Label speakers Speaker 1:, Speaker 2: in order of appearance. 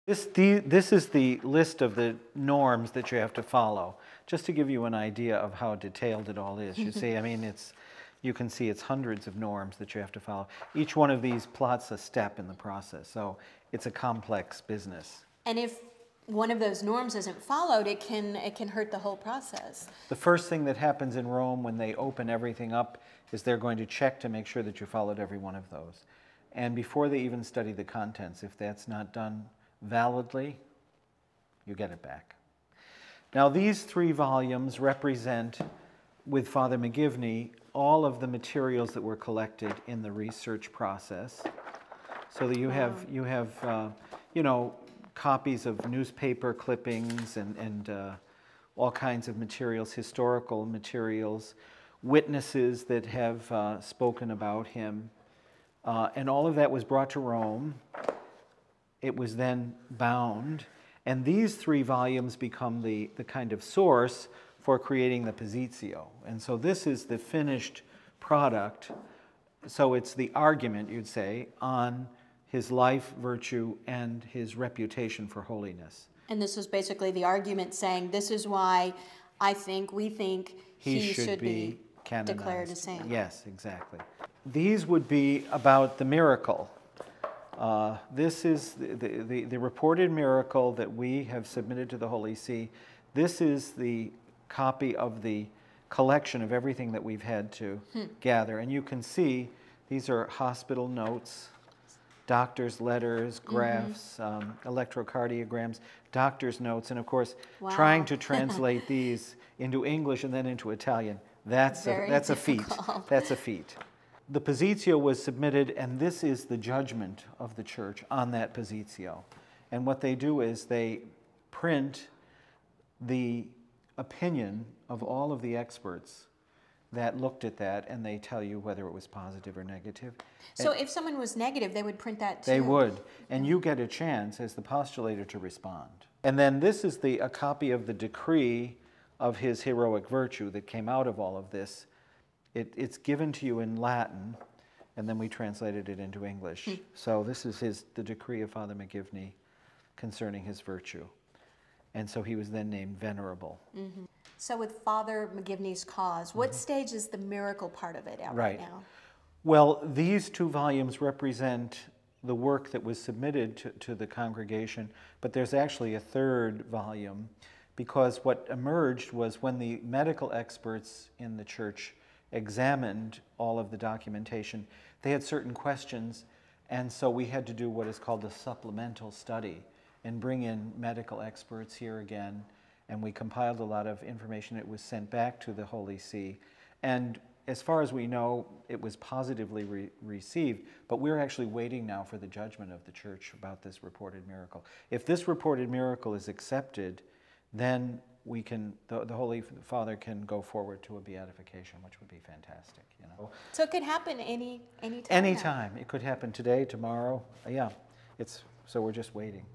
Speaker 1: This is the list of the norms that you have to follow, just to give you an idea of how detailed it all is. You see, I mean, you can see it's hundreds of norms that you have to follow. Each one of these plots a step in the process, so it's a complex business.
Speaker 2: And if one of those norms isn't followed, it can hurt the whole process.
Speaker 1: The first thing that happens in Rome when they open everything up is they're going to check to make sure that you followed every one of those. And before they even study the contents, if that's not done validly, you get it back. Now these 3 volumes represent, with Father McGivney, all of the materials that were collected in the research process. So that you have you know, copies of newspaper clippings and all kinds of materials, historical materials, witnesses that have spoken about him. And all of that was brought to Rome. It was then bound. And these 3 volumes become the kind of source for creating the Positio. And so this is the finished product. So it's the argument, you'd say, on his life, virtue, and his reputation for holiness.
Speaker 2: And this was basically the argument saying, this is why we think he should be declared a saint.
Speaker 1: Yes, exactly. These would be about the miracle. This is the reported miracle that we have submitted to the Holy See. This is the copy of the collection of everything that we've had to gather. And you can see these are hospital notes, doctor's letters, graphs, electrocardiograms, doctor's notes, and of course, trying to translate these into English and then into Italian. That's a feat. That's a feat. The Positio was submitted, and this is the judgment of the Church on that Positio. And what they do is they print the opinion of all of the experts that looked at that, and they tell you whether it was positive or negative.
Speaker 2: So if someone was negative, they would print that too?
Speaker 1: They would, and you get a chance as the postulator to respond. And then this is a copy of the decree of his heroic virtue that came out of all of this. It's given to you in Latin, and then we translated it into English. So this is the decree of Father McGivney concerning his virtue. And so he was then named Venerable.
Speaker 2: So with Father McGivney's cause, what stage is the miracle part of it at right now?
Speaker 1: Well, these 2 volumes represent the work that was submitted to the congregation, but there's actually a 3rd volume, because what emerged was when the medical experts in the Church examined all of the documentation, they had certain questions, and so we had to do what is called a supplemental study and bring in medical experts here again, and we compiled a lot of information. It was sent back to the Holy See, and as far as we know, it was positively received, but we're actually waiting now for the judgment of the Church about this reported miracle. If this reported miracle is accepted, then we can, the Holy Father can go forward to a beatification, which would be fantastic, you know.
Speaker 2: So it could happen any time?
Speaker 1: Anytime. It could happen today, tomorrow. Yeah. So we're just waiting.